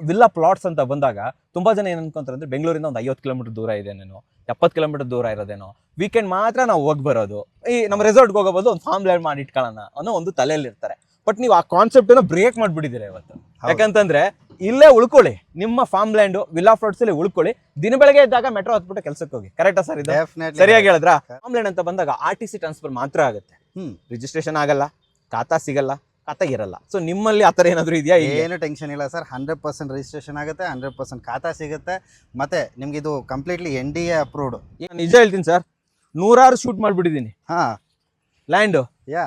Villa plots ಅಂತ ಬಂದಾಗ ತುಂಬಾ ಜನ ಏನ್ ಅನ್ಕೊಂತಾರೆ ಅಂದ್ರೆ ಬೆಂಗಳೂರಿಂದ ಒಂದು 50 ಕಿಲೋಮೀಟರ್ ದೂರ ಇದೇನೇನೋ 70 ಕಿಲೋಮೀಟರ್ ದೂರ ಇರೋದೇನೋ ವೀಕೆಂಡ್ ಮಾತ್ರ ನಾವು ಹೋಗಿ ಬರೋದು ಈ ನಮ್ಮ ರೆಸಾರ್ಟ್ಗೆ ಹೋಗೋ ಬದಲು ಒಂದು ಫಾರ್ಮ್ ಲ್ಯಾಂಡ್ ಮಾಡಿ ಇಟ್ಕೊಳ್ಳೋಣ ಅನ್ನೋ ಒಂದು ತಲೆಯಲ್ಲಿ ಇರ್ತಾರೆ. ಬಟ್ ನೀವು ಆ ಕಾನ್ಸೆಪ್ಟ್ ಅನ್ನ ಬ್ರೇಕ್ ಮಾಡ್ಬಿಟ್ಟಿದ್ದೀರಾ ಇವತ್ತು. ಯಾಕಂತಂದ್ರೆ ಇಲ್ಲೇ ಉಳ್ಕೊಳ್ಳಿ, ನಿಮ್ಮ ಫಾರ್ಮ್ ಲ್ಯಾಂಡ್ ವಿಲ್ಲಾ ಪ್ಲಾಟ್ಸ್ ಅಲ್ಲಿ ಉಳ್ಕೊಳ್ಳಿ, ದಿನ ಬೆಳಗ್ಗೆ ಇದ್ದಾಗ ಮೆಟ್ರೋ ಹತ್ಬಿಟ್ಟು ಕೆಲಸಕ್ಕೆ ಹೋಗಿ. ಕರೆಕ್ಟಾ ಸರ್? ಇದು ಸರಿಯಾಗಿ ಹೇಳಿದ್ರ? ಫಾರ್ಮ್ ಲ್ಯಾಂಡ್ ಅಂತ ಬಂದಾಗ RTC ಟ್ರಾನ್ಸ್ಫರ್ ಮಾತ್ರ ಆಗುತ್ತೆ, ರಿಜಿಸ್ಟ್ರೇಷನ್ ಆಗಲ್ಲ, ಖಾತಾ ಸಿಗಲ್ಲ, ಖಾತಾ ಇರಲ್ಲ. ಸೊ ನಿಮ್ಮಲ್ಲಿ ಆತರ ಏನಾದ್ರು ಇದೆಯಾ? ಏನು ಟೆನ್ಷನ್ ಇಲ್ಲ ಸರ್, 100% ರಿಜಿಸ್ಟ್ರೇಷನ್ ಆಗುತ್ತೆ, 100% ಖಾತಾ ಸಿಗುತ್ತೆ, ಮತ್ತೆ ನಿಮ್ಗೆ ಇದು ಕಂಪ್ಲೀಟ್ಲಿ NDA ಅಪ್ರೂವ್ಡ್. ನಿಜ ಹೇಳ್ತೀನಿ ಸರ್, 100 ಶೂಟ್ ಮಾಡ್ಬಿಟ್ಟಿದ್ದೀನಿ ಲ್ಯಾಂಡ್.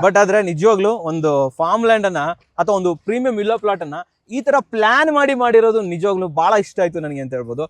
ಬಟ್ ಆದ್ರೆ ನಿಜವಾಗ್ಲೂ ಒಂದು ಫಾರ್ಮ್ ಲ್ಯಾಂಡ್ ಅನ್ನ ಅಥವಾ ಒಂದು ಪ್ರೀಮಿಯಂ ವಿಲ್ಲಾ ಪ್ಲಾಟ್ ಅನ್ನ ಈ ತರ ಪ್ಲಾನ್ ಮಾಡಿರೋದು ನಿಜವಾಗ್ಲೂ ಬಹಳ ಇಷ್ಟ ಆಯ್ತು ನನಗೆ ಅಂತ ಹೇಳ್ಬೋದು.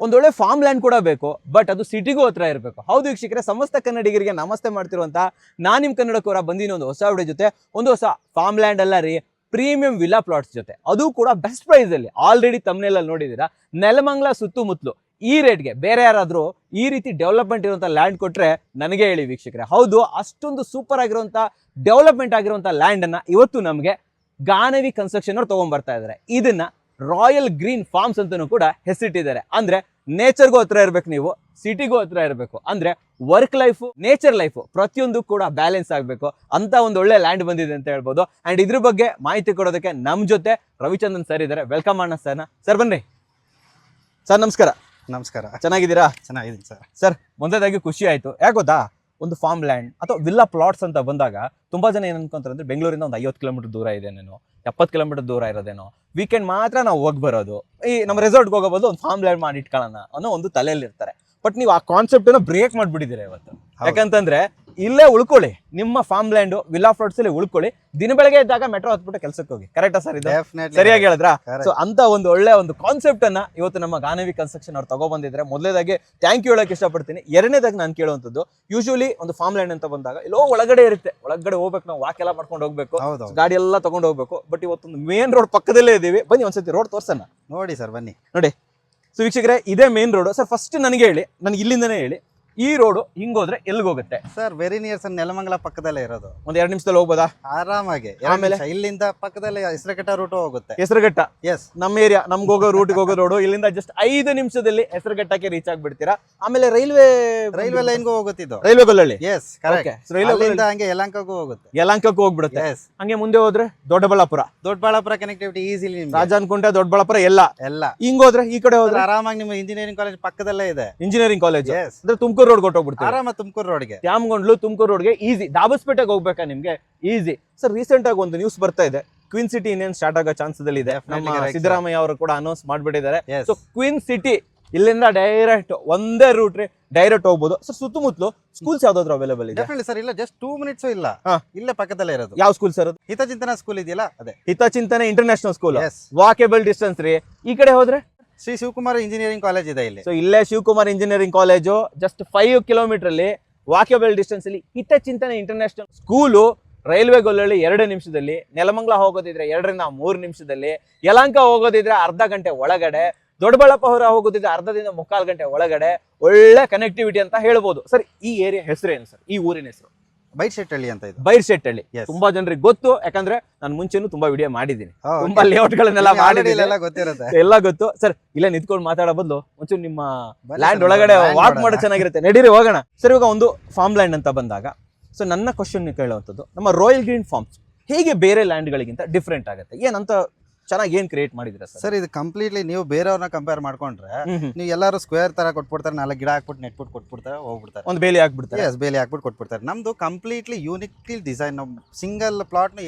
ಒಂದೊಳ್ಳೆ ಫಾರ್ಮ್ ಲ್ಯಾಂಡ್ ಕೂಡ ಬೇಕು, ಬಟ್ ಅದು ಸಿಟಿಗೂ ಹತ್ರ ಇರಬೇಕು. ಹೌದು ವೀಕ್ಷಕರೇ, ಸಮಸ್ತ ಕನ್ನಡಿಗರಿಗೆ ನಮಸ್ತೆ ಮಾಡ್ತಿರುವಂತ ನಾನು ನಿಮ್ಮ ಕನ್ನಡಕವರ ಬಂದಿನ ಒಂದು ಹೊಸ ವಿಡಿಯೋ ಜೊತೆ, ಒಂದು ಹೊಸ ಫಾರ್ಮ್ ಲ್ಯಾಂಡ್ ಅಲ್ಲ ರೀ, ಪ್ರೀಮಿಯಂ ವಿಲ್ಲಾ ಪ್ಲಾಟ್ಸ್ ಜೊತೆ, ಅದು ಕೂಡ ಬೆಸ್ಟ್ ಪ್ರೈಸ್ ಅಲ್ಲಿ. ಆಲ್ರೆಡಿ ತಮ್ನೆಲ್ ಅಲ್ಲಿ ನೋಡಿದೀರಾ, ನೆಲಮಂಗಲ ಸುತ್ತಮುತ್ತಲು ಈ ರೇಟ್ಗೆ ಬೇರೆ ಯಾರಾದ್ರೂ ಈ ರೀತಿ ಡೆವಲಪ್ಮೆಂಟ್ ಇರುವಂತ ಲ್ಯಾಂಡ್ ಕೊಟ್ರೆ ನನಗೆ ಹೇಳಿ ವೀಕ್ಷಕರೇ. ಹೌದು, ಅಷ್ಟೊಂದು ಸೂಪರ್ ಆಗಿರುವಂತ ಡೆವಲಪ್ಮೆಂಟ್ ಆಗಿರುವಂತ ಲ್ಯಾಂಡ್ ಅನ್ನ ಇವತ್ತು ನಮಗೆ ಗಾನವಿ ಕನ್ಸ್ಟ್ರಕ್ಷನ್ ಅವ್ರು ತಗೊಂಡ್ ಬರ್ತಾ ಇದಾರೆ. ಇದನ್ನ ರಾಯಲ್ ಗ್ರೀನ್ ಫಾರ್ಮ್ಸ್ ಅಂತಾನೂ ಕೂಡ ಹೆಸರಿಟ್ಟಿದ್ದಾರೆ. ಅಂದ್ರೆ ನೇಚರ್ಗೂ ಹತ್ರ ಇರ್ಬೇಕು, ನೀವು ಸಿಟಿಗೂ ಹತ್ರ ಇರಬೇಕು, ಅಂದ್ರೆ ವರ್ಕ್ ಲೈಫ್ ನೇಚರ್ ಲೈಫ್ ಪ್ರತಿಯೊಂದು ಕೂಡ ಬ್ಯಾಲೆನ್ಸ್ ಆಗಬೇಕು ಅಂತ ಒಂದು ಒಳ್ಳೆ ಲ್ಯಾಂಡ್ ಬಂದಿದೆ ಅಂತ ಹೇಳ್ಬೋದು. ಅಂಡ್ ಇದ್ರ ಬಗ್ಗೆ ಮಾಹಿತಿ ಕೊಡೋದಕ್ಕೆ ನಮ್ ಜೊತೆ ರವಿಚಂದ್ರನ್ ಸರ್ ಇದ್ದಾರೆ. ವೆಲ್ಕಮ್ ಮಾಡೋಣ ಸರ್. ಸರ್ ಬನ್ನಿ ಸರ್. ನಮಸ್ಕಾರ. ನಮಸ್ಕಾರ. ಚೆನ್ನಾಗಿದ್ದೀರಾ? ಚೆನ್ನಾಗಿದ್ದೀನಿ ಸರ್. ಸರ್ ಮೊದಲದಾಗಿ ಖುಷಿ ಆಯ್ತು. ಯಾಕೆ ಗೊತ್ತಾ, ಒಂದು ಫಾರ್ಮ್ ಲ್ಯಾಂಡ್ ಅಥವಾ ವಿಲ್ಲಾ ಪ್ಲಾಟ್ಸ್ ಅಂತ ಬಂದಾಗ ತುಂಬಾ ಜನ ಏನ್ ಅನ್ಕೊಂತಾರೆ ಅಂದ್ರೆ ಬೆಂಗಳೂರಿಂದ ಒಂದು 50 ಕಿಲೋಮೀಟರ್ ದೂರ ಇದೇನೇನೋ 70 ಕಿಲೋಮೀಟರ್ ದೂರ ಇರೋದೇನೋ ವೀಕೆಂಡ್ ಮಾತ್ರ ನಾವು ಹೋಗಿ ಬರೋದು ಈ ನಮ್ಮ ರೆಸಾರ್ಟ್ಗೆ ಹೋಗೋ ಬದಲು ಒಂದು ಫಾರ್ಮ್ ಲ್ಯಾಂಡ್ ಮಾಡಿ ಇಟ್ಕೊಳ್ಳೋಣ ಅನ್ನೋ ಒಂದು ತಲೆಯಲ್ಲಿ ಇರ್ತಾರೆ. ಬಟ್ ನೀವು ಆ ಕಾನ್ಸೆಪ್ಟ್ ಅನ್ನ ಬ್ರೇಕ್ ಮಾಡ್ಬಿಟ್ಟಿದ್ದೀರಾ ಇವತ್ತು. ಯಾಕಂತಂದ್ರೆ ಇಲ್ಲೇ ಉಳ್ಕೊಳ್ಳಿ, ನಿಮ್ಮ ಫಾರ್ಮ್ ಲ್ಯಾಂಡ್ ವಿಲ್ಲಾ ಪ್ಲಾಟ್ಸ್ ಅಲ್ಲಿ ಉಳ್ಕೊಳ್ಳಿ, ದಿನ ಬೆಳಗ್ಗೆ ಇದ್ದಾಗ ಮೆಟ್ರೋ ಹತ್ಬಿಟ್ಟು ಕೆಲಸಕ್ಕೆ ಹೋಗಿ. ಕರೆಕ್ಟಾ ಸರ್? ಇದು ಸರಿಯಾಗಿ ಹೇಳಿದ್ರ? ಸೊ ಅಂತ ಒಂದು ಒಳ್ಳೆ ಒಂದು ಕಾನ್ಸೆಪ್ಟ್ ಅನ್ನ ಇವತ್ತು ನಮ್ಮ ಗಾನವಿ ಕನ್ಸ್ಟ್ರಕ್ಷನ್ ಅವ್ರು ತಗೊಬಂದಿದ್ರೆ ಮೊದಲೇದಾಗಿ ಥ್ಯಾಂಕ್ ಯು ಹೇಳಕ್ ಇಷ್ಟಪಡ್ತೀನಿ. ಎರಡನೇದಾಗಿ ನಾನು ಕೇಳುವಂತದ್ದು, ಯೂಶುವಲಿ ಒಂದು ಫಾರ್ಮ್ ಲ್ಯಾಂಡ್ ಅಂತ ಬಂದಾಗ ಎಲ್ಲೋ ಒಳಗಡೆ ಇರುತ್ತೆ, ಒಳಗಡೆ ಹೋಗ್ಬೇಕು, ನಾವು ವಾಕ್ ಎಲ್ಲ ಮಾಡ್ಕೊಂಡು ಹೋಗ್ಬೇಕು, ಗಾಡಿ ಎಲ್ಲ ತಗೊಂಡು ಹೋಗ್ಬೇಕು. ಬಟ್ ಇವತ್ತೊಂದು ಮೇನ್ ರೋಡ್ ಪಕ್ಕದಲ್ಲೇ ಇದೀವಿ. ಬನ್ನಿ ಒಂದ್ಸತಿ ರೋಡ್ ತೋರ್ಸೋಣ. ನೋಡಿ ಸರ್, ಬನ್ನಿ ನೋಡಿ. ಸೊ ವೀಕ್ಷಕರೇ, ಇದೇ ಮೇನ್ ರೋಡ್. ಸರ್ ಫಸ್ಟ್ ನನಗೆ ಹೇಳಿ, ನನಗೆ ಇಲ್ಲಿಂದನೇ ಹೇಳಿ, ಈ ರೋಡ್ ಹಿಂಗೋದ್ರೆ ಎಲ್ಲಿಗೋಗುತ್ತೆ sir? Very near sir, Nelamangala ಪಕ್ಕದಲ್ಲೇ ಇರೋದು. ಒಂದ್ 2 ನಿಮಿಷದಲ್ಲಿ ಹೋಗ್ಬೋದಾ ಆರಾಮಾಗಿ? ಆಮೇಲೆ ಇಲ್ಲಿಂದ ಪಕ್ಕದಲ್ಲೇ ಹೆಸರುಘಟ್ಟ ರೂಟ್ ಹೋಗುತ್ತೆ. ಹೆಸರುಘಟ್ಟ ಎಸ್, ನಮ್ಮ ಏರಿಯಾ, ನಮ್ಗೆ ಹೋಗೋ ರೂಟ್ಗೆ ಹೋಗೋ ರೋಡ್. ಇಲ್ಲಿಂದ ಜಸ್ಟ್ 5 ನಿಮಿಷದಲ್ಲಿ ಹೆಸರುಘಟ್ಟಕ್ಕೆ ರೀಚ್ ಆಗ್ಬಿಡ್ತೀರಾ. ಆಮೇಲೆ ರೈಲ್ವೆ ಲೈನ್ಗೂ ಹೋಗುತ್ತಿದ್ದು, ರೈಲ್ವೆ ಗೊಲ್ಲಳ್ಳಿ. Yes correct. ಹಂಗೆ ಯಲಹಂಕಕ್ಕೂ ಹೋಗುತ್ತೆ. ಯಲಹಂಕಕ್ಕೂ ಹೋಗ್ಬಿಡುತ್ತೆ. ಹಂಗೆ ಮುಂದೆ ಹೋದ್ರೆ ದೊಡ್ಡಬಳ್ಳಾಪುರ ಕನೆಕ್ಟಿವಿಟಿ ಈಸಿಲಿ. ರಾಜಾನ್ಕುಂಟೆ, ದೊಡ್ಡಬಳ್ಳಾಪುರ ಎಲ್ಲ ಹಿಂಗೋದ್ರೆ ಈ ಕಡೆ ಹೋದ್ರೆ ಆರಾಮಾಗಿ ನಿಮ್ಮ ಇಂಜಿನಿಯರಿಂಗ್ ಕಾಲೇಜ್ ಪಕ್ಕದಲ್ಲೇ ಇದೆ. ಇಂಜಿನಿಯರಿಂಗ್ ಕಾಲೇಜ್ ಅಂದ್ರೆ ತುಮಕೂರು ರೋಡ್ ಕೊಟ್ಟೋಗ್ಬಿಡ್ತೀವಿ. ಆರಾಮ ತುಮಕೂರು ರೋಡ್ಗೆ, ತ್ಯಾಮಗೊಂಡ್ಲು ತುಮಕೂರು ರೋಡ್ಗೆ ಈಸಿ. ದಾಬಸ್ಪೇಟೆಗೆ ಹೋಗ್ಬೇಕಾ ನಿಮ್ಗೆ ಈಸಿ. ಸರ್ ರೀಸೆಂಟ್ ಆಗಿ ಒಂದು ನ್ಯೂಸ್ ಬರ್ತಾ ಇದೆ, ಕ್ವೀನ್ ಸಿಟಿ ಇನ್ನೇನು ಸ್ಟಾರ್ಟ್ ಆಗೋ ಚಾನ್ಸಸ್ ಇದೆ. ನಮ್ಮ ಸಿದ್ದರಾಮಯ್ಯ ಅವರು ಕೂಡ ಅನೌನ್ಸ್ ಮಾಡ್ಬಿಟ್ಟಿದ್ದಾರೆ. ಸೊ ಕ್ವೀನ್ ಸಿಟಿ ಇಲ್ಲಿಂದ ಡೈರೆಕ್ಟ್ ಒಂದೇ ರೂಟ್ ರೀ, ಡೈರೆಕ್ಟ್ ಹೋಗ್ಬೋದು. ಸರ್ ಸುತ್ತಮುತ್ತಲು ಸ್ಕೂಲ್ಸ್ ಯಾವ್ದಾದ್ರು ಅವೈಲೇಬಲ್ ಇದೆ? ಸರ್ ಇಲ್ಲ, ಜಸ್ಟ್ 2 ಮಿನಿಟ್ಸ್ ಇಲ್ಲ, ಇಲ್ಲೇ ಪಕ್ಕದಲ್ಲೇ ಇರೋದು. ಯಾವ ಸ್ಕೂಲ್ ಸರ್? ಹಿತಚಿಂತನ ಸ್ಕೂಲ್ ಇದೆಯಲ್ಲ, ಅದೇ ಹಿತಚಿಂತನ ಇಂಟರ್ನ್ಯಾಷನಲ್ ಸ್ಕೂಲ್. ವಾಕೇಬಲ್ ಡಿಸ್ಟೆನ್ಸ್ ರೀ. ಈ ಕಡೆ ಹೋದ್ರೆ ಶ್ರೀ ಶಿವಕುಮಾರ್ ಇಂಜಿನಿಯರಿಂಗ್ ಕಾಲೇಜ್ ಇದೆ ಇಲ್ಲಿ. ಸೊ ಇಲ್ಲೇ Shivakumar engineering college just 5 kilometre ಅಲ್ಲಿ ವಾಕೇಬಲ್ ಡಿಸ್ಟೆನ್ಸ್ ಅಲ್ಲಿ ಹಿತಚಿಂತನ ಇಂಟರ್ನ್ಯಾಷನಲ್ ಸ್ಕೂಲು. ರೈಲ್ವೆ ಗೊಲ್ಲಳ್ಳಿ 2 ನಿಮಿಷದಲ್ಲಿ, ನೆಲಮಂಗಲ ಹೋಗೋದಿದ್ರೆ 2 ರಿಂದ 3 ನಿಮಿಷದಲ್ಲಿ, ಯಲಹಂಕ ಹೋಗೋದಿದ್ರೆ ಅರ್ಧ ಗಂಟೆ ಒಳಗಡೆ, ದೊಡ್ಡಬಳ್ಳಾಪುರ ಹೋಗೋದಿದ್ರೆ ಅರ್ಧದಿಂದ 3/4 ಗಂಟೆ ಒಳಗಡೆ. ಒಳ್ಳೆ ಕನೆಕ್ಟಿವಿಟಿ ಅಂತ ಹೇಳ್ಬೋದು. ಸರ್ ಈ ಏರಿಯಾ ಹೆಸರೇನು ಸರ್? ಈ ಊರಿನ ಹೆಸರು ಬೈರ್ಶೆಟ್ಟಹಳ್ಳಿ ಅಂತ. ಇದು ಬೈರ್ಶೆಟ್ಟಹಳ್ಳಿ ತುಂಬಾ ಜನರಿಗೆ ಗೊತ್ತು, ಯಾಕಂದ್ರೆ ನಾನು ಮುಂಚೆನೂ ತುಂಬಾ ವಿಡಿಯೋ ಮಾಡಿದ್ದೀನಿ, ತುಂಬಾ ಲೇಔಟ್ ಗಳನ್ನೆಲ್ಲ ಮಾಡಿದ್ದೀನಿ, ಎಲ್ಲ ಗೊತ್ತು. ಸರ್ ಇಲ್ಲೇ ನಿಂತ್ಕೊಂಡು ಮಾತಾಡೋ ಬದಲು ಒಂಚೂರು ನಿಮ್ಮ ಲ್ಯಾಂಡ್ ಒಳಗಡೆ ವಾಕ್ ಮಾಡೋದು ಚೆನ್ನಾಗಿರುತ್ತೆ. ನಡೀರಿ ಹೋಗೋಣ. ಸರ್ ಇವಾಗ ಒಂದು ಫಾರ್ಮ್ ಲ್ಯಾಂಡ್ ಅಂತ ಬಂದಾಗ, ಸೊ ನನ್ನ ಕ್ವಶನ್ ಕೇಳುವಂಥದ್ದು, ನಮ್ಮ ರಾಯಲ್ ಗ್ರೀನ್ ಫಾರ್ಮ್ಸ್ ಹೇಗೆ ಬೇರೆ ಲ್ಯಾಂಡ್ ಗಳಿಗಿಂತ ಡಿಫ್ರೆಂಟ್ ಆಗುತ್ತೆ? ಏನಂತ ಚೆನ್ನಾಗಿ ಏನ್ ಕ್ರಿಯೇಟ್ ಮಾಡಿದ್ರೆ ಸರ್? ಇದು ಕಂಪ್ಲೀಟ್ಲಿ ನೀವು ಬೇರೆಯವ್ರನ್ನ ಕಂಪೇರ್ ಮಾಡ್ಕೊಂಡ್ರೆ, ನೀವು ಎಲ್ಲರೂ ಸ್ಕ್ವೇರ್ ತರ ಕೊಟ್ಬಿಡ್ತಾರೆ, 4 ಗಿಡ ಹಾಕ್ಬಿಟ್ಟು ನೆಟ್ಬಿಟ್ಟು ಕೊಟ್ಬಿಡ್ತಾರೆ, ಹೋಗ್ಬಿಡ್ತಾರೆ, ಒಂದು ಬೇಲಿ ಹಾಕ್ಬಿಡ್ತಾರೆ. ಬೇಲಿ ಹಾಕ್ಬಿಟ್ಟು ಕೊಟ್ಬಿಡ್ತಾರೆ. ನಮ್ದು completely uniquely design, single plot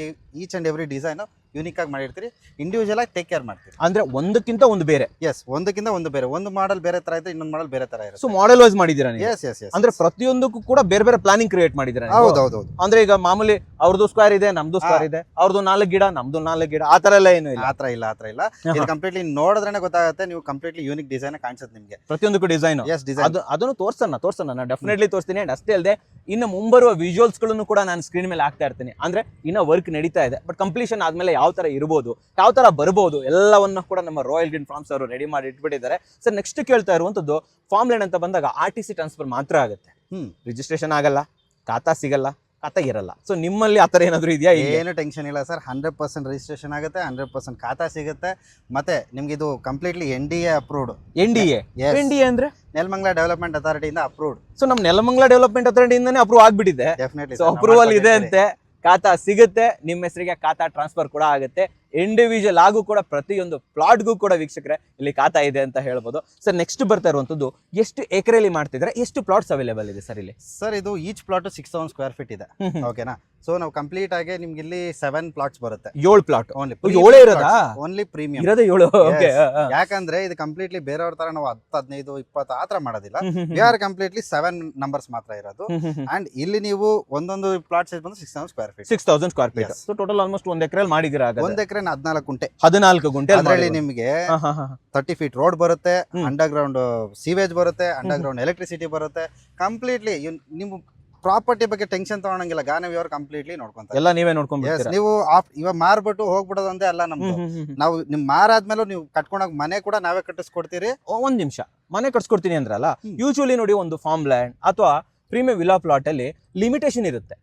each and every design unique ಆಗಿ ಮಾಡಿರ್ತೀರಿ, ಇಂಡಿವಿಜುವಲ್ ಆಗಿ ಟೇಕ್ ಕೇರ್ ಮಾಡ್ತೀರಿ. ಅಂದ್ರೆ ಒಂದಕ್ಕಿಂತ ಒಂದು ಬೇರೆ. ಎಸ್, ಒಂದಕ್ಕಿಂತ ಒಂದು ಬೇರೆ, ಒಂದು ಮಾಡಲ್ ಬೇರೆ ತರ ಇದ್ರೆ ಇನ್ನೊಂದು ಮಾಡಲ್ ಬೇರೆ ತರ ಸೊ ಇರುತ್ತೆ. ಮಾಡೆಲ್ ವೈಸ್ ಮಾಡಿದ್ದೀರಾ ನೀವು? Yes yes yes. ಅಂದ್ರೆ ಪ್ರತಿಯೊಂದಕ್ಕೂ ಕೂಡ ಬೇರೆ ಬೇರೆ ಪ್ಲಾನಿಂಗ್ ಕ್ರಿಯೇಟ್ ಮಾಡಿದ್ದೀರಾ ನೀವು? ಹೌದು ಹೌದು ಹೌದು. ಅಂದ್ರೆ ಈಗ ಮಾಮೂಲಿ ಅವ್ರದ್ದು ಸ್ಕ್ವೇರ್ ಇದೆ, ನಮ್ದು ಸ್ಕ್ವೇರ್ ಇದೆ, ಅವ್ರದ್ದು 4 ಗಿಡ, ನಮ್ದು 4 ಗಿಡ, ಆ ತರ ಎಲ್ಲ ಏನು ಇಲ್ಲ? ಆತರ ಇಲ್ಲ, ಆತರ ಇಲ್ಲ. ಇದು ಕಂಪ್ಲೀಟ್ಲಿ ನೋಡಿದ್ರೆ ಗೊತ್ತಾಗುತ್ತೆ, ನೀವು ಕಂಪ್ಲೀಟ್ಲಿ ಯೂನಿಕ್ ಡಿಸೈನ್ ಕಾಣಿಸುತ್ತೆ ನಿಮಗೆ. ಪ್ರತಿಯೊಂದಕ್ಕೂ ಡಿಸೈನ್. ಎಸ್, ಡಿಸೈನ್ ಅದನ್ನು ತೋರ್ಸೋಣ, ನಾನು ಡೆಫಿನೆಟ್ಲಿ ತೋರಿಸ್ತೀನಿ. ಅಂಡ್ ಅಷ್ಟೇ ಅಲ್ಲದೆ ಇನ್ನು ಮುಂಬರುವ ವಿಜುವಲ್ಸ್ ಗಳನ್ನು ಕೂಡ ನಾನು ಸ್ಕ್ರೀನ್ ಮೇಲೆ ಹಾಕ್ತಾ ಇರ್ತೀನಿ. ಅಂದ್ರೆ ಇನ್ನ ವರ್ಕ್ ನಡೀತಾ ಇದೆ, ಬಟ್ ಕಂಪ್ಲೀಷನ್ ಆದ್ಮೇಲೆ ಯಾವ ತರ ಇರಬಹುದು, ಯಾವ ತರ ಬರಬಹುದು, ಎಲ್ಲವನ್ನ ಕೂಡ ನಮ್ಮ ರಾಯಲ್ ಗ್ರೀನ್ ಫಾರ್ಮ್ಸ್ ಅವರು ರೆಡಿ ಮಾಡಿ ಇಟ್ಬಿಟ್ಟಿದ್ದಾರೆ. ಸರ್, ನೆಕ್ಸ್ಟ್ ಕೇಳ್ತಾ ಇರುವಂತದ್ದು, ಫಾರ್ಮ್ ಲ್ಯಾಂಡ್ ಅಂತ ಬಂದಾಗ RTC ಟ್ರಾನ್ಸ್ಫರ್ ಮಾತ್ರ ಆಗುತ್ತೆ, ರಿಜಿಸ್ಟ್ರೇಷನ್ ಆಗಲ್ಲ, ಖಾತಾ ಸಿಗಲ್ಲ, ಖಾತಾ ಇರಲ್ಲ. ಸೊ ನಿಮ್ಮಲ್ಲಿ ಆತರ ಏನಾದ್ರು ಇದೆಯಾ? ಏನು ಟೆನ್ಷನ್ ಇಲ್ಲ ಸರ್, 100% ರಿಜಿಸ್ಟ್ರೇಷನ್ ಆಗುತ್ತೆ, 100% ಖಾತಾ ಸಿಗುತ್ತೆ. ಮತ್ತೆ ನಿಮ್ಗೆ ಇದು ಕಂಪ್ಲೀಟ್ಲಿ NDA ಅಪ್ರೂವ್ಡ್. NDA ಅಂದ್ರೆ ನೆಲಮಂಗಲ ಡೆವಲಪ್ಮೆಂಟ್ ಅಥಾರಿಟಿಯಿಂದ ಅಪ್ರೂವ್ಡ್. ಸೊ ನಮ್ಮ ನೆಲಮಂಗಲ ಡೆವಲಪ್ಮೆಂಟ್ ಅಥಾರಿಟಿಯಿಂದಾನೇ ಅಪ್ರೂವ್ ಆಗ್ಬಿಟ್ಟಿದೆ. ಡೆಫಿನೆಟ್ಲಿ ಸೊ ಅಪ್ರೂವಲ್ ಇದೆ ಅಂತೆ, ಖಾತಾ ಸಿಗುತ್ತೆ, ನಿಮ್ಮ ಹೆಸರಿಗೆ ಖಾತಾ ಟ್ರಾನ್ಸ್ಫರ್ ಕೂಡ ಆಗುತ್ತೆ. ಇಂಡಿವಿಜುವಲ್ ಆಗು ಕೂಡ ಪ್ರತಿಯೊಂದು ಪ್ಲಾಟ್ಗೂ ಕೂಡ ವೀಕ್ಷಕರೇ ಇಲ್ಲಿ ಖಾತಾ ಇದೆ ಅಂತ ಹೇಳ್ಬೋದು. ಸರ್, ನೆಕ್ಸ್ಟ್ ಬರ್ತಾ ಇರುವಂತದ್ದು, ಎಷ್ಟು ಎಕರೆಯಲ್ಲಿ ಮಾಡ್ತಿದ್ರೆ, ಎಷ್ಟು ಪ್ಲಾಟ್ಸ್ ಅವೈಲೇಬಲ್ ಇದೆ ಸರ್ ಇಲ್ಲಿ? ಸರ್, ಇದು ಈಚ್ ಪ್ಲಾಟ್ 6000 ಸ್ಕ್ವೇರ್ ಫೀಟ್ ಇದೆ. ಓಕೆನಾ? ಸೊ ನಾವು ಕಂಪ್ಲೀಟ್ ಆಗಿ ನಿಮ್ಗೆ ಇಲ್ಲಿ 7 ಪ್ಲಾಟ್ಸ್ ಬರುತ್ತೆ. 7 ಪ್ಲಾಟ್ ಓನ್ಲಿ 7 ಇರೋದಾ? ಓನ್ಲಿ ಪ್ರೀಮಿಯಂ ಇರೋದೇ 7. ಓಕೆ. ಯಾಕಂದ್ರೆ ಇದು ಕಂಪ್ಲೀಟ್ಲಿ ಬೇರೆಯವ್ರ ತರ ನಾವು 10, 15, 20 ಆತರ ಮಾಡೋದಿಲ್ಲ. ವಿ ಆರ್ ಕಂಪ್ಲೀಟ್ಲಿ 7 ನಂಬರ್ಸ್ ಮಾತ್ರ ಇರೋದು. ಅಂಡ್ ಇಲ್ಲಿ ನೀವು ಒಂದೊಂದು ಪ್ಲಾಟ್ ಸೈಜ್ ಬಂದು 6000 square feet. 6000 square feet. So total almost 1 ಎಕರೆಯಲ್ಲಿ ಮಾಡಿದಿರಾ? 1 ಎಕರೆ 14 ಗುಂಟೆ. 14 ಗುಂಟೆ. ಅದರಲ್ಲಿ ನಿಮಗೆ 30 ಫೀಟ್ ರೋಡ್ ಬರುತ್ತೆ, ಅಂಡರ್ ಗ್ರೌಂಡ್ ಸೀವೇಜ್ ಬರುತ್ತೆ, ಅಂಡರ್ ಗ್ರೌಂಡ್ ಎಲೆಕ್ಟ್ರಿಸಿಟಿ ಬರುತ್ತೆ. ಕಂಪ್ಲೀಟ್ಲಿ ನೀವು ಪ್ರಾಪರ್ಟಿ ಬಗ್ಗೆ ಟೆನ್ಷನ್ ತಗೊಳಂಗಿಲ್ಲ. ಗಾನವಿ ಅವರು ಕಂಪ್ಲೀಟ್ಲಿ ನೋಡ್ಕೊಂತಾರೆ, ಎಲ್ಲ ನೀವೇ ನೋಡ್ಕೊಂಡ್ಬಿಡ್ತೀರಾ? ನೀವು ಇವಾಗ ಮಾರ್ಬಿಟ್ಟು ಹೋಗ್ಬಿಡೋದು ಅಂತ ಅಲ್ಲ ನಮ್ದು. ನಾವು ನಿಮ್ ಮಾರಾದ್ಮೇಲೆ ನೀವು ಕಟ್ಕೊಂಡೋಗ್ ಮನೆ ಕೂಡ ನಾವೇ ಕಟ್ಟಿಸ್ಕೊಡ್ತೀರಿ. ಒಂದ್ ನಿಮಿಷ, ಮನೆ ಕಟ್ಸ್ಕೊಡ್ತೀನಿ ಅಂದ್ರಲ್ಲ, ಯೂಶುವಲಿ ನೋಡಿ ಒಂದು ಫಾರ್ಮ್ ಲ್ಯಾಂಡ್ ಅಥವಾ ಪ್ರೀಮಿಯಂ ವಿಲಾ ಪ್ಲಾಟ್ ಅಲ್ಲಿ ಲಿಮಿಟೇಷನ್ ಇರುತ್ತೆ,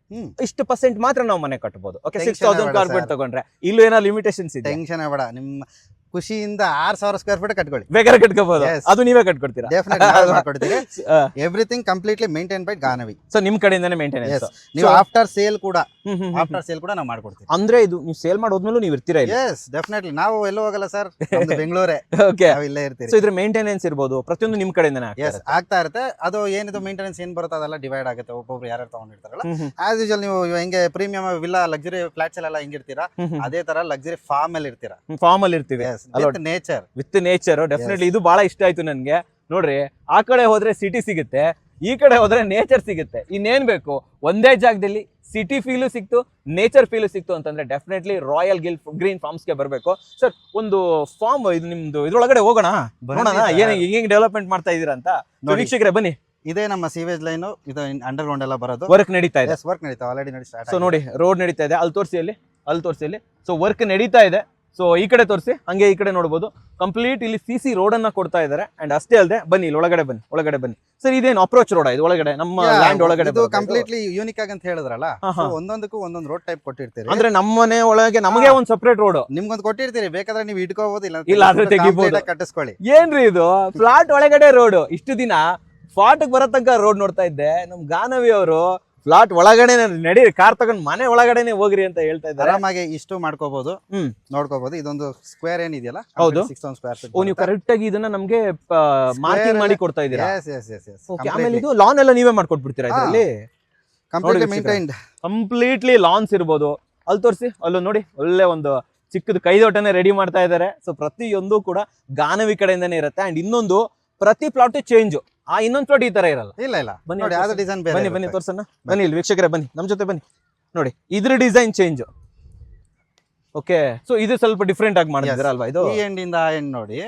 ಇಷ್ಟು ಪರ್ಸೆಂಟ್ ಮಾತ್ರ ನಾವು ಮನೆ ಕಟ್ಟಬಹುದು. ಓಕೆ, 6000 ಸ್ಕ್ವೇರ್ ಫೀಟ್ ತಗೊಂಡ್ರೆ ಇಲ್ಲೂ ಏನೋ ಲಿಮಿಟೇಷನ್ಸ್ ಇದೆ? ಟೆನ್ಷನ್ ಬೇಡ, ನಿಮ್ಮ ಖುಷಿಯಿಂದ 6000 ಸ್ಕ್ವೇರ್ ಫೀಟ್ ಕಟ್ಕೊಳ್ಳಿ, ಬೇಕಾದ್ರೆ ಕಟ್ಕೋಬಹುದು. ಅದು ನೀವೇ ಕಟ್ಕೊಡ್ತೀರಾ? Everything completely maintain by Ganavi. So ನಿಮ್ ಕಡೆಯಿಂದಾನೇ ಮೇಂಟೆನೆನ್ಸ್. ನೀವು ಆಫ್ಟರ್ ಸೇಲ್ ಕೂಡ ನಾವು ಮಾಡ್ಕೊಡ್ತೀವಿ. ಅಂದ್ರೆ ಇದು ನೀವು ಸೇಲ್ ಮಾಡೋದ್ಮೇಲೂ ನೀವು ಇರ್ತೀರಾ? Yes, definitely. ನಾವು ಎಲ್ಲೂ ಹೋಗಲ್ಲ ಸರ್, ಬೆಂಗಳೂರೇ. ಓಕೆ, ನಾವು ಇಲ್ಲೇ ಇರ್ತೀವಿ. ಸೊ ಇದ್ರ ಮೇಂಟೆನೆನ್ಸ್ ಇರ್ಬೋದು, ಪ್ರತಿಯೊಂದು ನಿಮ್ ಕಡೆಯಿಂದಾನೇ ಆಗ್ತಾ ಇರುತ್ತೆ. ಅದು ಏನಿದು ಮೇಂಟೆನೆನ್ಸ್ ಏನ್ ಬರುತ್ತೆ ಅದೆಲ್ಲ ಡಿವೈಡ್ ಆಗುತ್ತೆ, ಒಬ್ಬೊಬ್ರು ಯಾರು ತಗೊಂಡಿರ್ತಾರಲ್ಲ. ಆಸ್ ಯೂಶುವಲ್ ನೀವು ಹೆಂಗೆ ಪ್ರೀಮಿಯಂ ವಿಲ್ಲಾ ಲಕ್ಸುರಿ ಫ್ಲಾಟ್ಸ್ ಎಲ್ಲ ಹೆಂಗಿರ್ತೀರಾ, ಅದೇ ತರ ಲಕ್ಸುರಿ ಫಾರ್ಮ್ ಅಲ್ಲಿ ಇರ್ತೀರಾ. ಫಾರ್ಮ್ ಅಲ್ಲಿ ಇರ್ತೀವಿ ನೇಚರ್, ವಿತ್ ನೇಚರ್. ಡೆಫಿನೆಟ್ಲಿ ಇದು ಬಹಳ ಇಷ್ಟ ಆಯ್ತು ನನ್ಗೆ. ನೋಡ್ರಿ, ಆ ಕಡೆ ಹೋದ್ರೆ ಸಿಟಿ ಸಿಗುತ್ತೆ, ಈ ಕಡೆ ಹೋದ್ರೆ ನೇಚರ್ ಸಿಗುತ್ತೆ. ಇನ್ನೇನ್ ಬೇಕು? ಒಂದೇ ಜಾಗದಲ್ಲಿ ಸಿಟಿ ಫೀಲು ಸಿಕ್ತು, ನೇಚರ್ ಫೀಲು ಸಿಕ್ತು ಅಂತಂದ್ರೆ ಡೆಫಿನೆಟ್ಲಿ ರಾಯಲ್ ಗ್ರೀನ್ ಫಾರ್ಮ್ಸ್ಗೆ ಬರಬೇಕು. ಸರ್, ಒಂದು ಫಾರ್ಮ್ ಇದು ನಿಮ್ದು ಇದ್ರೊಳಗಡೆ ಹೋಗೋಣ, ನೋಡೋಣ ಏನ್ ಹೆಂಗ್ ಡೆವಲಪ್ಮೆಂಟ್ ಮಾಡ್ತಾ ಇದೀರಾ ಅಂತ. ವೀಕ್ಷಕರೇ ಬನ್ನಿ, ಇದೇ ನಮ್ಮ ಸೀವೇಜ್ ಲೈನ್, ಇದು ಅಂಡರ್ ಗ್ರೌಂಡ್ ಎಲ್ಲ ಬರೋದು. ವರ್ಕ್ ನಡೀತಾ ಇದೆ. ವರ್ಕ್ ನಡೀತಾ ಆಲ್ರೆಡಿ ನಡಿ ಸ್ಟಾರ್ಟ್. ಸೊ ನೋಡಿ, ರೋಡ್ ನಡೀತಾ ಇದೆ. ಅಲ್ಲಿ ತೋರಿಸಿ, ಅಲ್ಲಿ ತೋರಿಸಿ ಅಲ್ಲಿ. ಸೊ ವರ್ಕ್ ನಡೀತಾ ಇದೆ. ಸೊ ಈ ಕಡೆ ತೋರಿಸಿ, ಹಂಗೆ ಈ ಕಡೆ ನೋಡಬಹುದು. ಕಂಪ್ಲೀಟ್ ಇಲ್ಲಿ CC ರೋಡ್ ಅನ್ನ ಕೊಡ್ತಾ ಇದ್ದಾರೆ. ಅಂಡ್ ಅಷ್ಟೇ ಅಲ್ಲದೆ, ಬನ್ನಿ ಇಲ್ಲಿ ಒಳಗಡೆ ಬನ್ನಿ. ಸರ್, ಇದೇನು ಅಪ್ರೋಚ್ ರೋಡ್? ಇದು ಒಳಗಡೆ ನಮ್ಮ ಲ್ಯಾಂಡ್ ಒಳಗಡೆ ಇದು ಕಂಪ್ಲೀಟ್ಲಿ ಯೂನಿಕ್ ಆಗಿ ಅಂತ ಹೇಳಿದ್ರಲ್ಲ, ಒಂದೊಂದಕ್ಕೂ ಒಂದೊಂದು ರೋಡ್ ಟೈಪ್ ಕೊಟ್ಟಿರ್ತೀರಿ. ಅಂದ್ರೆ ನಮ್ಮ ಮನೆ ಒಳಗೆ ನಮಗೆ ಒಂದು ಸೆಪರೇಟ್ ರೋಡ್ ನಿಮ್ಗೊಂದು ಕೊಟ್ಟಿರ್ತೀರಿ, ಬೇಕಾದ್ರೆ ನೀವು ಇಟ್ಕೋಬಹುದು, ಇಲ್ಲ ಆದ್ರೆ ತೆಗಿಬಹುದು, ಕಟ್ಟಿಸ್ಕೊಳ್ಳಿ. ಏನ್ರಿ ಇದು ಫ್ಲಾಟ್ ಒಳಗಡೆ ರೋಡ್? ಇಷ್ಟು ದಿನ ಫ್ಲಾಟ್ ಬರೋ ತನಕ ರೋಡ್ ನೋಡ್ತಾ ಇದ್ದೆ. ನಮ್ ಗಾನವಿ ಅವರು ಫ್ಲಾಟ್ ಒಳಗಡೆ ನಡಿ, ಕಾರ್ ತಗೊಂಡ್ ಮನೆ ಒಳಗಡೆನೆ ಹೋಗ್ರಿ ಅಂತ ಹೇಳ್ತಾ ಇದ್ದಾರೆ. ಆರಾಮಾಗಿ ಇಷ್ಟು ಮಾಡ್ಕೋಬಹುದು, ನೋಡ್ಕೋಬಹುದು. ಇದೊಂದು ಸ್ಕ್ವೇರ್ ಏನಿದೆಯಲ್ಲ, ಹೌದು, 6000 ಸ್ಕ್ವೇರ್ ಫೀಟ್. ನೀವು ಕರೆಕ್ಟ್ ಆಗಿ ಇದನ್ನ ನಮ್ಗೆ ಮಾರ್ಕಿಂಗ್ ಮಾಡಿ ಕೊಡ್ತಾ ಇದ್ದೀರಾ? ಆಮೇಲೆ ಇದು ಲಾನ್ ಎಲ್ಲ ನೀವೇ ಮಾಡ್ಕೊಟ್ಬಿಡ್ತೀರಾ ಇದರಲ್ಲಿ? ಕಂಪ್ಲೀಟ್ಲಿ ಲಾನ್ಸ್ ಇರ್ಬೋದು. ಅಲ್ಲಿ ತೋರಿಸಿ, ಅಲ್ಲೂ ನೋಡಿ, ಒಳ್ಳೆ ಒಂದು ಚಿಕ್ಕದು ಕೈದೋಟನೆ ರೆಡಿ ಮಾಡ್ತಾ ಇದ್ದಾರೆ. ಸೊ ಪ್ರತಿಯೊಂದು ಕೂಡ ಗಾನವಿ ಕಡೆಯಿಂದಾನೇ ಇರುತ್ತೆ. ಅಂಡ್ ಇನ್ನೊಂದು, ಪ್ರತಿ ಪ್ಲಾಟ್ ಚೇಂಜ್. ಇನ್ನೊಂದು ಪ್ಲಾಟ್ ಈ ತರ ಇರಲ್ಲ. ಇಲ್ಲ ನೋಡಿ, ಯಾವ್ದು ಡಿಸೈನ್ ಬೇರೆ. ಬನ್ನಿ ತೋರ್ಸೋಣ, ಬನ್ನಿ ಇಲ್ಲಿ ವೀಕ್ಷಕರೇ, ಬನ್ನಿ ನಮ್ಮ ಜೊತೆ ಬನ್ನಿ. ನೋಡಿ, ಇದ್ರ ಡಿಸೈನ್ ಚೇಂಜ್. ಓಕೆ, ಸೊ ಇದು ಸ್ವಲ್ಪ ಡಿಫ್ರೆಂಟ್ ಆಗಿ ಮಾಡಿದ್ದೀರಾ ಅಲ್ವಾ? ಇದು ಈ ಎಂಡ್ ಇಂದ ಆ ಎಂಡ್ ನೋಡಿ,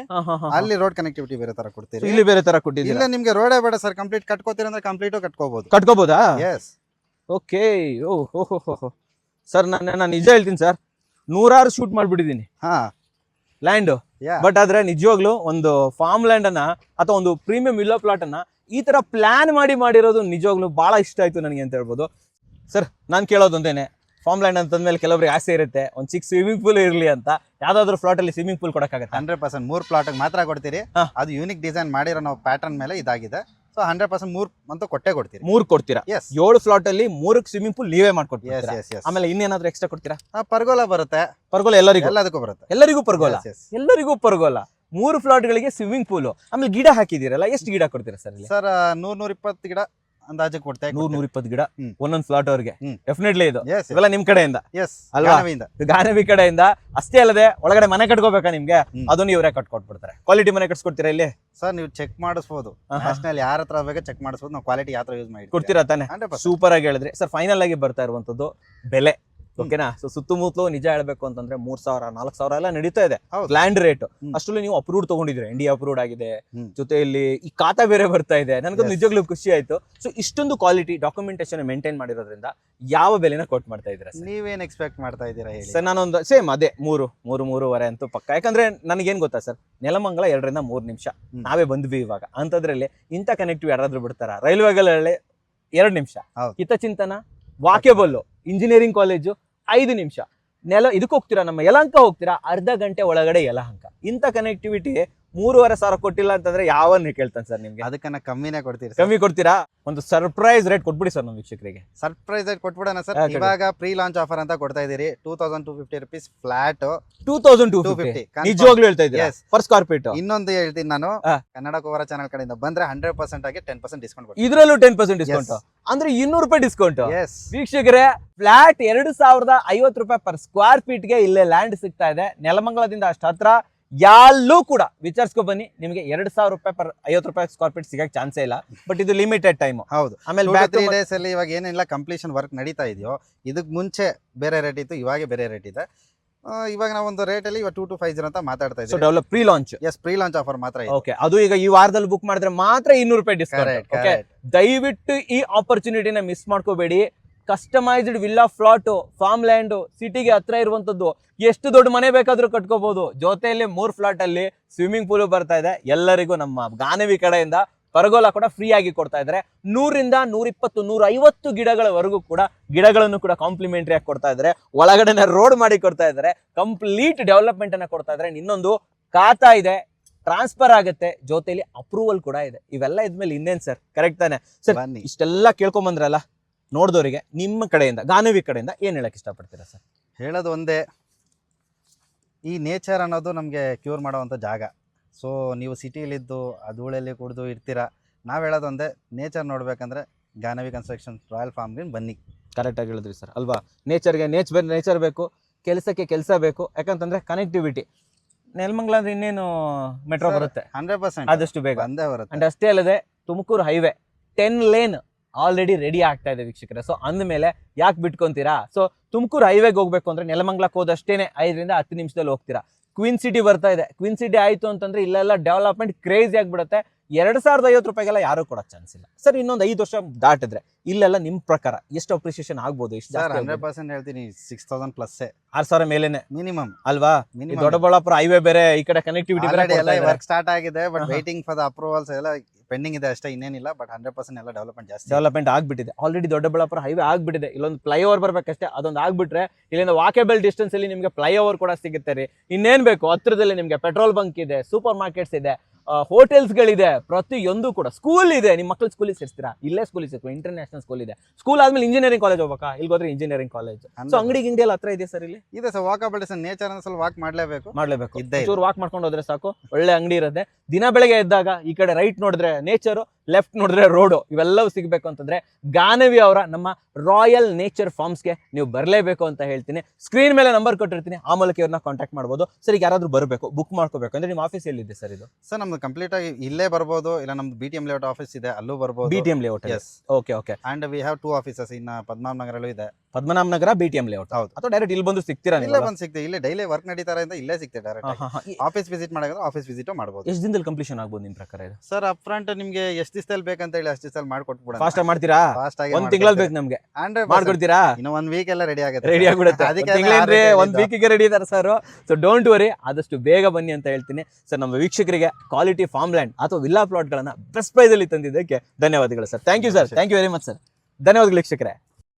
ಅಲ್ಲಿ ರೋಡ್ ಕನೆಕ್ಟಿವಿಟಿ ಬೇರೆ ತರ ಕೊಡ್ತೀರಿ, ಇಲ್ಲಿ ಬೇರೆ ತರ ಕೊಟ್ಟಿದ್ದೀರಾ. ಇಲ್ಲ ನಿಮ್ಗೆ ರೋಡೇ ಬೇಡ ಸರ್, ಕಂಪ್ಲೀಟ್ ಕಟ್ಕೋತೀರ ಅಂದ್ರೆ ಕಂಪ್ಲೀಟ್ ಕಟ್ಕೋಬಹುದಾ? ಎಸ್. ಓಕೆ. ಓಹೋ ಸರ್, ನಾನು ನಿಜ ಹೇಳ್ತೀನಿ ಸರ್, 100 ಶೂಟ್ ಮಾಡ್ಬಿಟ್ಟಿದ್ದೀನಿ ಲ್ಯಾಂಡ್. ಬಟ್ ಆದ್ರೆ ನಿಜವಾಗ್ಲೂ ಒಂದು ಫಾರ್ಮ್ ಲ್ಯಾಂಡ್ ಅನ್ನ ಅಥವಾ ಒಂದು ಪ್ರೀಮಿಯಂ ವಿಲ್ಲಾ ಪ್ಲಾಟ್ ಅನ್ನ ಈ ತರ ಪ್ಲಾನ್ ಮಾಡಿರೋದು ನಿಜವಾಗ್ಲೂ ಬಹಳ ಇಷ್ಟ ಆಯ್ತು ನನಗೆ ಅಂತ ಹೇಳ್ಬೋದು. ಸರ್, ನಾನು ಕೇಳೋದೊಂದೇನೆ, ಫಾರ್ಮ್ ಲ್ಯಾಂಡ್ ಅಂತಂದ್ಮೇಲೆ ಕೆಲವರಿಗೆ ಆಸೆ ಇರುತ್ತೆ ಒಂದು ಚಿಕ್ಕ ಸ್ವಿಮ್ಮಿಂಗ್ ಪೂಲ್ ಇರಲಿ ಅಂತ. ಯಾವ್ದಾದ್ರು ಫ್ಲಾಟ್ ಅಲ್ಲಿ ಸ್ವಿಮ್ಮಿಂಗ್ ಪೂಲ್ ಕೊಡಕ್ಕಾಗತ್ತೆ? 100% 3 ಪ್ಲಾಟ್ ಮಾತ್ರ ಕೊಡ್ತೀರಿ. ಅದು ಯೂನಿಕ್ ಡಿಸೈನ್ ಮಾಡಿರೋ ನಾವು ಪ್ಯಾಟರ್ನ್ ಮೇಲೆ ಇದಾಗಿದೆ. ಸೊ 100% 3 ಅಂತ ಕೊಡ್ತೀರಿ. 3 ಕೊಡ್ತೀರಾ? 7 ಫ್ಲಾಟ್ ಅಲ್ಲಿ 3 ಸ್ವಿಮ್ಮಿಂಗ್ ಪೂಲ್ ನೀವೇ ಮಾಡ್ಕೊಡ್ತೀರಾ? ಆಮೇಲೆ ಇನ್ನೇನಾದ್ರೂ ಎಕ್ಸ್ಟ್ರಾ ಕೊಡ್ತೀರಾ? ಪರ್ಗೋಲಾ ಬರುತ್ತೆ. ಪರ್ಗೋಲಾ ಎಲ್ಲರಿಗೂ ಬರುತ್ತೆ. ಎಲ್ಲರಿಗೂ ಪರ್ಗೋಲಾ. 3 ಫ್ಲಾಟ್ ಗಳಿಗೆ ಸ್ವಿಮ್ಮಿಂಗ್ ಪೂಲ್, ಆಮೇಲೆ ಗಿಡ ಹಾಕಿದಿರಲ್ಲ, ಎಷ್ಟು ಗಿಡ ಕೊಡ್ತೀರಾ ಸರ್? ಸರ್ 100-120 ಗಿಡ ಅಂದಾಜು ಕೊಡ್ತಾ 100-120 ಗಿಡ ಹ್ಮ್. ಒಂದೊಂದು ಫ್ಲಾಟ್ ಅವ್ರಿಗೆ ಹ್ಮ್. ಡೆಫಿನೆಟ್ಲಿ ಇದು ಎಸ್ ಇವೆಲ್ಲ ನಿಮ್ ಕಡೆಯಿಂದ ಎಸ್ ಅಲ್ವಾ? ಗಾನವಿಯಿಂದ ಗಾನವಿ ಕಡೆಯಿಂದ. ಅಷ್ಟೇ ಅಲ್ಲದೆ ಒಳಗಡೆ ಮನೆ ಕಟ್ಕೋಬೇಕಾ ನಿಮ್ಗೆ, ಹ್ಮ್. ಅದನ್ನು ಇವರೇ ಕಟ್ಕೊಟ್ಬಿಡ್ತಾರೆ. ಕ್ವಾಲಿಟಿ ಮನೆ ಕಟ್ಸ್ಕೊಡ್ತೀರಾ ಇಲ್ಲಿ? ಸರ್ ನೀವು ಚೆಕ್ ಮಾಡಿಸ್ಬೋದು, ಆಹಾ. ನ್ಯಾಷನಲ್ ಯಾರ ಹತ್ರ ಬೇಕು ಚೆಕ್ ಮಾಡಿಸ್ಬೋದು, ನಾವು ಕ್ವಾಲಿಟಿ ಯಾವ ತರ ಯೂಸ್ ಮಾಡಿ ಕೊಡ್ತೀರಾ ತಾನೆ? 100%. ಸೂಪರ್ ಆಗಿ ಹೇಳಿದ್ರಿ ಸರ್. ಫೈನಲ್ ಆಗಿ ಬರ್ತಾ ಇರುವಂತದ್ದು ಬೆಲೆ, ಓಕೆನಾ? ಸೊ ಸುತ್ತಮುತ್ತಲು ನಿಜ ಹೇಳ್ಬೇಕು ಅಂತಂದ್ರೆ 3,000-4,000 ಎಲ್ಲ ನಡೀತಾ ಇದೆ ಹೌದು. Land rate. ಹ್ಮ್. ಅಷ್ಟರಲ್ಲಿ ನೀವು ಅಪ್ರೂವ್ಡ್ ತಗೊಂಡಿದ್ರೆ, ಇಂಡಿಯಾ ಅಪ್ರೂವ್ಡ್ ಆಗಿದೆ, ಹ್ಮ್. ಜೊತೆಯಲ್ಲಿ ಈ ಖಾತಾ ಬೇರೆ ಬರ್ತಾ ಇದೆ. ನನಗೊಂದು Yes. ನಿಜವಾಗ್ಲೂ ಖುಷಿ ಆಯ್ತು. ಸೊ ಇಷ್ಟೊಂದು ಕ್ವಾಲಿಟಿ ಡಾಕ್ಯುಮೆಂಟೇಶನ್ ಮೇಂಟೈನ್ ಮಾಡಿರೋದ್ರಿಂದ ಯಾವ ಬೆಲೆನ ಕೊಟ್ ಮಾಡ್ತಾ ಇದ್ದೀರಾ ಸರ್? ನೀವೇನ್ ಎಕ್ಸ್ಪೆಕ್ಟ್ ಮಾಡ್ತಾ ಇದ್ದೀರಾ ಹೇಳಿ? ಸರ್ ನಾನೊಂದು ಸೇಮ್ ಅದೇ 3-3.5 ಅಂತೂ ಪಕ್ಕ. ಯಾಕಂದ್ರೆ ನನಗೇನ್ ಗೊತ್ತಾ ಸರ್, ನೆಲಮಂಗಲ 2-3 ನಿಮಿಷ ಹ್ಮ್. ನಾವೇ ಬಂದ್ವಿ ಇವಾಗ. ಅಂತದ್ರಲ್ಲಿ ಇಂಥ ಕನೆಕ್ಟಿವ್ ಯಾರಾದ್ರೂ ಬಿಡ್ತಾರ? ರೈಲ್ವೆಗಳಲ್ಲಿ 2 ನಿಮಿಷ, ಹೌದು. ಹಿತಚಿಂತನ ವಾಕ್ಯಬಲ್ಲು ಇಂಜಿನಿಯರಿಂಗ್ ಕಾಲೇಜು 5 ನಿಮಿಷ, ಇದಕ್ಕೆ ಹೋಗ್ತೀರಾ, ನಮ್ಮ ಯಲಹಂಕ ಹೋಗ್ತೀರಾ, ಅರ್ಧ ಗಂಟೆ ಒಳಗಡೆ ಯಲಹಂಕ. ಇಂಥ ಕನೆಕ್ಟಿವಿಟಿ 3,500 ಕೊಟ್ಟಿಲ್ಲ ಅಂತಂದ್ರೆ ಯಾವನ್ನ ಕೇಳ್ತಾನೆ ಸರ್ ನಿಮ್ಗೆ? ಅದಕ್ಕನ್ನ ಕಮ್ಮಿನೇ ಕೊಡ್ತೀರಿ ಕಮ್ಮಿ ಕೊಡ್ತೀರಾ? ಒಂದು ಸರ್ಪ್ರೈಸ್ ರೇಟ್ ಕೊಟ್ಬಿಡಿ ಸರ್ ನಮ್ಮ ವೀಕ್ಷಕರಿಗೆ. ಸರ್ಪ್ರೈಸ್ ಆಗಿ ಕೊಟ್ಬಿಡೋಣ ಸರ್. ಹಾ, ಕೊಡಿ. ಇವಾಗ ಪ್ರೀ ಲಾಂಚ್ ಆಫರ್ ಅಂತ ಕೊಡ್ತಾ ಇದೀರಿ. 2,250 rupees ಫ್ಲಾಟ್. 2,250 confirm. ನಿಜವಾಗ್ಲೂ ಹೇಳ್ತಾ ಇದ್ದೀರಾ? Yes. Per square feet. ಇನ್ನೊಂದು ಹೇಳ್ತೀನಿ ನಾನು, ಹಾ. ಕನ್ನಡ ಕೋವರ ಚಾನಲ್ ಕಡೆಯಿಂದ ಬಂದ್ರೆ 100% ಆಗಿ 10% ಡಿಸ್ಕೌಂಟ್ ಕೊಡ್ತೀನಿ. ಇದ್ರಲ್ಲೂ 10% ಡಿಸ್ಕೌಂಟ್, ಅಂದ್ರೆ 200 ರೂಪಾಯಿ ಡಿಸ್ಕೌಂಟ್. ಎಸ್ ವೀಕ್ಷಕರೇ, ಫ್ಲಾಟ್ 2,050 ರೂಪಾಯಿ ಪರ್ ಸ್ಕ್ವೇರ್ ಫೀಟ್ ಗೆ ಇಲ್ಲೇ ಲ್ಯಾಂಡ್ ಸಿಗ್ತಾ ಇದೆ. ನೆಲಮಂಗಲದಿಂದ ಅಷ್ಟು ಹತ್ರ. ಯಾಲ್ಲೂ ಕೂಡ ವಿಚಾರಿಸ್ಕೊ ಬನ್ನಿ, ನಿಮಗೆ 2,000 ರೂಪಾಯಿ ಪರ್ 50 ರೂಪಾಯಿ ಸ್ಕ್ವೇರ್ ಫೀಟ್ ಸಿಗಕ್ಕೆ ಚಾನ್ಸೇ ಇಲ್ಲ. ಬಟ್ ಇದು ಲಿಮಿಟೆಡ್ ಟೈಮ್. ಹೌದು. ಆಮೇಲೆ 3 ಡೇಸ್ ಅಲ್ಲಿ ಇವಾಗ ಏನಿಲ್ಲ ಕಂಪ್ಲೀಷನ್ ವರ್ಕ್ ನಡೀತಾ ಇದೆಯೋ, ಇದಕ್ ಮುಂಚೆ ಬೇರೆ ರೇಟ್ ಇತ್ತು, ಇವಾಗ ಬೇರೆ ರೇಟ್ ಇದೆ. ಇವಾಗ ನಾವು ಒಂದು ರೇಟ್ ಅಲ್ಲಿ ಇವಾಗ 2250 ಅಂತ ಮಾತಾಡ್ತಾ ಸೊ ಇದ್ದೀವಿ. Develop pre launch. Yes, pre launch offer ಮಾತ್ರ ಇದೆ. ಓಕೆ, ಅದು ಈಗ ಈ ವಾರದಲ್ಲಿ ಬುಕ್ ಮಾಡಿದ್ರೆ ಮಾತ್ರ 200 ರೂಪಾಯಿ ಡಿಸ್ಕೌಂಟ್. ಕರೆಕ್ಟ್ ಓಕೆ, ದಯವಿಟ್ಟು ಈ ಆಪರ್ಚುನಿಟಿನ ಮಿಸ್ ಮಾಡ್ಕೋಬೇಡಿ. Customised villa flat, farm land, ಸಿಟಿಗೆ ಹತ್ರ ಇರುವಂತದ್ದು, ಎಷ್ಟು ದೊಡ್ಡ ಮನೆ ಬೇಕಾದ್ರೂ ಕಟ್ಕೋಬಹುದು. ಜೊತೆಯಲ್ಲಿ 3 ಫ್ಲಾಟ್ ಅಲ್ಲಿ ಸ್ವಿಮ್ಮಿಂಗ್ ಪೂಲ್ ಬರ್ತಾ ಇದೆ. ಎಲ್ಲರಿಗೂ ನಮ್ಮ ಗಾನವಿ ಕಡೆಯಿಂದ ಪರಗೋಲ ಕೂಡ ಫ್ರೀ ಆಗಿ ಕೊಡ್ತಾ ಇದ್ದಾರೆ. 100ರಿಂದ 120, 150 ಗಿಡಗಳವರೆಗೂ ಕೂಡ ಗಿಡಗಳನ್ನು ಕೂಡ ಕಾಂಪ್ಲಿಮೆಂಟರಿ ಆಗಿ ಕೊಡ್ತಾ ಇದ್ದಾರೆ. ಒಳಗಡೆನೆ ರೋಡ್ ಮಾಡಿ ಕೊಡ್ತಾ ಇದ್ದಾರೆ. ಕಂಪ್ಲೀಟ್ ಡೆವಲಪ್ಮೆಂಟ್ ಅನ್ನ ಕೊಡ್ತಾ ಇದ್ದಾರೆ. ಇನ್ನೊಂದು ಖಾತಾ ಇದೆ, ಟ್ರಾನ್ಸ್ಫರ್ ಆಗುತ್ತೆ, ಜೊತೆಲಿ ಅಪ್ರೂವಲ್ ಕೂಡ ಇದೆ. ಇವೆಲ್ಲ ಇದ್ಮೇಲೆ ಇನ್ನೇನ್ ಸರ್? ಕರೆಕ್ಟ್ ತಾನೆ ಸರ್? ಬನ್ನಿ. ಇಷ್ಟೆಲ್ಲ ಕೇಳ್ಕೊಂಬಂದ್ರಲ್ಲ, ನೋಡಿದವರಿಗೆ ನಿಮ್ಮ ಕಡೆಯಿಂದ, ಗಾನವಿ ಕಡೆಯಿಂದ ಏನ್ ಹೇಳಕ್ ಇಷ್ಟಪಡ್ತೀರಾ ಸರ್? ಹೇಳೋದು ಒಂದೇ, ಈ ನೇಚರ್ ಅನ್ನೋದು ನಮಗೆ ಕ್ಯೂರ್ ಮಾಡೋವಂಥ ಜಾಗ. ಸೊ ನೀವು ಸಿಟಿಲಿದ್ದು ಧೂಳಲ್ಲಿ ಕುಡಿದು ಇರ್ತೀರಾ. ನಾವು ಹೇಳೋದು ಒಂದೇ, ನೇಚರ್ ನೋಡ್ಬೇಕಂದ್ರೆ Ganavi construction royal farm green ಬನ್ನಿ. ಕರೆಕ್ಟ್ ಆಗಿ ಹೇಳಿದ್ರಿ ಸರ್, ಅಲ್ವಾ? ನೇಚರ್ಗೆ ನೇಚರ್ ಬೇಕು, ಕೆಲಸಕ್ಕೆ ಕೆಲಸ ಬೇಕು. ಯಾಕಂತಂದ್ರೆ ಕನೆಕ್ಟಿವಿಟಿ. ನೆಲಮಂಗಲ ಅಂದ್ರೆ ಇನ್ನೇನು ಮೆಟ್ರೋ Sir, ಬರುತ್ತೆ 100% ಆದಷ್ಟು ಬೇಗ. ಬಂದೇ ಬರುತ್ತೆ. ಅಂಡ್ ಅಷ್ಟೇ ಅಲ್ಲದೆ Tumakuru highway 10 lane already ready ಆಗ್ತಾ ಇದೆ ವೀಕ್ಷಕರೇ. ಸೊ ಅಂದಮೇಲೆ ಯಾಕೆ ಬಿಟ್ಕೊಂತೀರಾ? ಸೊ ತುಮಕೂರು ಹೈವೇಗೆ ಹೋಗ್ಬೇಕು ಅಂದ್ರೆ ನೆಲಮಂಗಲಕ್ಕೆ ಹೋದಷ್ಟೇನೆ 5ರಿಂದ 10 ನಿಮಿಷದಲ್ಲಿ ಹೋಗ್ತೀರಾ. ಕ್ವೀನ್ ಸಿಟಿ ಬರ್ತಾ ಇದೆ. ಕ್ವೀನ್ ಸಿಟಿ ಆಯ್ತು ಅಂತಂದ್ರೆ ಇಲ್ಲೆಲ್ಲ ಡೆವಲಪ್ಮೆಂಟ್ ಕ್ರೇಜಿ ಆಗ್ಬಿಡುತ್ತೆ. 2,050 ರೂಪಾಯಿಗೆಲ್ಲ ಯಾರು ಕೊಡಕ್ ಚಾನ್ಸ್ ಇಲ್ಲ ಸರ್. ಇನ್ನೊಂದು 5 ವರ್ಷ ದಾಟಿದ್ರೆ ಇಲ್ಲೆಲ್ಲ ನಿಮ್ ಪ್ರಕಾರ ಎಷ್ಟು ಅಪ್ರಿಸಿಯೇಷನ್ ಆಗ್ಬೋದು? ಎಷ್ಟು ಸರ್ ಜಾಸ್ತಿ? 100% ಹೇಳ್ತೀನಿ, 6,000 ಪ್ಲಸ್ 6,000 ಮೇಲೆನೆ ಮಿನಿಮಮ್. ಅಲ್ವಾ? ಈ ದೊಡ್ಡಬಳ್ಳಾಪುರ ಹೈವೇ ಬೇರೆ, ಈ ಕಡೆ ಕನೆಕ್ಟಿವಿಟಿ ಬೇರೆ. ವರ್ಕ್ ಸ್ಟಾರ್ಟ್ ಆಗಿದೆ, ಬಟ್ ಆಹಾ. ವೈಟಿಂಗ್ ಫಾರ್ ದ ಅಪ್ರೂವಲ್ಸ್ ಎಲ್ಲ ಪೆಂಡಿಂಗ್ ಇದೆ ಅಷ್ಟೇ, ಇನ್ನೇನಿಲ್ಲ. ಬಟ್ 100% ಎಲ್ಲ ಡೆವಲಪ್ಮೆಂಟ್ ಜಾಸ್ತಿ. ಡೆವಲಪ್ಮೆಂಟ್ ಆಗ್ಬಿಟ್ಟಿದೆ. ಆಲ್ರೆಡಿ ದೊಡ್ಡಬಳ್ಳಾಪುರ ಹೈವೇ ಆಗ್ಬಿಟ್ಟಿದೆ. ಇಲ್ಲೊಂದು ಫ್ಲೈಓವರ್ ಬರ್ಬೇಕಷ್ಟೇ, ಅದೊಂದು ಆಗ್ಬಿಟ್ರೆ ಇಲ್ಲಿಂದ ವಾಕೇಬಲ್ ಡಿಸ್ಟೆನ್ಸ್ ಅಲ್ಲಿ ನಿಮ್ಗೆ ಫ್ಲೈಓವರ್ ಕೂಡ ಸಿಗುತ್ತೆ ರೀ. ಇನ್ನೇನ್ ಬೇಕು? ಹತ್ರದಲ್ಲಿ ನಿಮ್ಗೆ ಪೆಟ್ರೋಲ್ ಬಂಕ್ ಇದೆ, ಸೂಪರ್ ಮಾರ್ಕೆಟ್ಸ್ ಇದೆ, ಹೋಟೆಲ್ಸ್ ಗಳಿದೆ, ಪ್ರತಿಯೊಂದು ಕೂಡ. ಸ್ಕೂಲ್ ಇದೆ, ನಿಮ್ಮ ಮಕ್ಕಳು ಸ್ಕೂಲಿಗೆ ಸೇರಿಸ್ತೀರಾ? ಇಲ್ಲೇ ಸ್ಕೂಲಿಗೆ ಸೇರ್ಕೊ. ಇಂಟರ್ನ್ಯಾಷನಲ್ ಸ್ಕೂಲ್ ಇದೆ. ಸ್ಕೂಲ್ ಆದ್ಮೇಲೆ ಇಂಜಿನಿಯರಿಂಗ್ ಕಾಲೇಜ್ ಹೋಗ್ಬೇಕಾ? ಇಲ್ಲಿ ಹೋದ್ರೆ ಇಂಜಿನಿಯರಿಂಗ್ ಕಾಲೇಜ್. ಸೊ ಅಂಗಡಿ ಗಿಂಡಿ ಎಲ್ಲ ಹತ್ರ ಇದೆ ಸರ್ ಇಲ್ಲಿ? ಇದೆ ಸರ್. ವಾಕಬಲ್ ಡಿಸ್ಟೆನ್ಸ್, ನೇಚರ್ ಅಂದ್ರೆ ಸ್ವಲ್ಪ ವಾಕ್ ಮಾಡ್ಲೇಬೇಕು. ಇದ್ದೇ ಇದೆ. ಚೂರು ವಾಕ್ ಮಾಡ್ಕೊಂಡು ಹೋದ್ರೆ ಸಾಕು. ಒಳ್ಳೆ ಅಂಗಡಿ ಇರುತ್ತೆ. ದಿನ ಬೆಳಗ್ಗೆ ಎದ್ದಾಗ ಈ ಕಡೆ ರೈಟ್ ನೋಡಿದ್ರೆ ನೇಚರು, ಲೆಫ್ಟ್ ನೋಡಿದ್ರೆ ರೋಡು, ಇವೆಲ್ಲವೂ ಸಿಗ್ಬೇಕು ಅಂತಂದ್ರೆ ಗಾನವಿ ಅವರ ನಮ್ಮ ರಾಯಲ್ ನೇಚರ್ ಫಾರ್ಮ್ಸ್ಗೆ ನೀವು ಬರಲೇಬೇಕು ಅಂತ ಹೇಳ್ತೀನಿ. ಸ್ಕ್ರೀನ್ ಮೇಲೆ ನಂಬರ್ ಕೊಟ್ಟಿರ್ತೀನಿ, ಆ ಮೂಲಕ ಇವ್ರನ್ನ ಕಾಂಟ್ಯಾಕ್ಟ್ ಮಾಡ್ಬೋದು. ಸರ್, ಈಗ ಯಾರಾದ್ರೂ ಬರಬೇಕು, ಬುಕ್ ಮಾಡ್ಕೋಬೇಕು ಅಂದ್ರೆ ನಿಮ್ಮ ಆಫೀಸ್ ಎಲ್ಲಿದೆ ಸರ್ ಇದು? ಸರ್ ನಮ್ದು ಕಂಪ್ಲೀಟ್ ಆಗಿ ಇಲ್ಲೇ ಬರ್ಬೋದು, ಇಲ್ಲ ನಮ್ದು BTM ಲೇಔಟ್ ಆಫೀಸ್ ಇದೆ, ಅಲ್ಲೂ ಬರ್ಬೋದು. BTM layout. Yes. Okay okay. And we have 2 offices in Padmanabha ನಗರಲ್ಲೂ ಇದೆ. Padmanabha Nagar BTM layout. ಹೌದು. ಅಥವಾ ಡೈರೆಕ್ಟ್ ಇಲ್ಲಿ ಬಂದು ಸಿಗ್ತೀರಾ? ಇಲ್ಲೇ ಬಂದು ಸಿಗ್ತೀವಿ. ಇಲ್ಲೇ ಡೈಲಿ ವರ್ಕ್ ನಡೀತಾ ಇರೋದ್ರಿಂದ ಇಲ್ಲೇ ಸಿಗ್ತೇವೆ ಡೈರೆಕ್ಟ್. ಆಫೀಸ್ ವಿಸಿಟ್ ಮಾಡೋದ್ರೆ ಆಫೀಸ್ ವಿಸಿಟ್ ಮಾಡ್ಬೋದು. ಎಷ್ಟು ದಿನದಲ್ಲಿ ಕಂಪ್ಲೀಷನ್ ಆಗ್ಬೋದು ನಿಮ್ ಪ್ರಕಾರ ಇದು? ಸರ್ ಅಪ್ ಫ್ರಂಟ್ ನಿಮ್ಗೆ ಎಷ್ಟು ದಿವಸದಲ್ಲಿ ಬೇಕಂತ ಹೇಳಿ ಅಷ್ಟು ದಿವಸದಲ್ಲಿ ಮಾಡ್ಕೊಟ್ಬಿಡೋಣ. ಫಾಸ್ಟ್ ಮಾಡ್ತೀರಾ? ಫಾಸ್ಟ್ ಆಗಿ 1 ತಿಂಗಳಲ್ಲಿ ಬೇಕು ನಮ್ಗೆ, 100% ಮಾಡ್ಕೊಡ್ತೀರಾ? ಇನ್ನು 1 ವೀಕ್ ಎಲ್ಲ ರೆಡಿ ಆಗುತ್ತೆ. ರೆಡಿ ಆಗ್ಬಿಡುತ್ತೆ. ತಿಂಗಳೇನ್ರಿ, 1 ವೀಕಿಗೆ ರೆಡಿ ಇದಾರೆ ಸರ್. ಸೊ ಡೋಂಟ್ ವರಿ, ಆದಷ್ಟು ಬೇಗ ಬನ್ನಿ ಅಂತ ಹೇಳ್ತೀನಿ ಸರ್. ನಮ್ಮ ವೀಕ್ಷಕರಿಗೆ ಕ್ವಾಲಿಟಿ ಫಾರ್ಮ್ ಲ್ಯಾಂಡ್ ಅಥವಾ ವಿಲ್ಲಾ ಪ್ಲಾಟ್ ಗಳನ್ನ ಬೆಸ್ಟ್ ಪ್ರೈಸ್ ಅಲ್ಲಿ ತಂದಿದ್ದಕ್ಕೆ ಧನ್ಯವಾದಗಳು sir. Thank you sir. Thank you very much sir. ಧನ್ಯವಾದಗಳು ವೀಕ್ಷಕರೇ.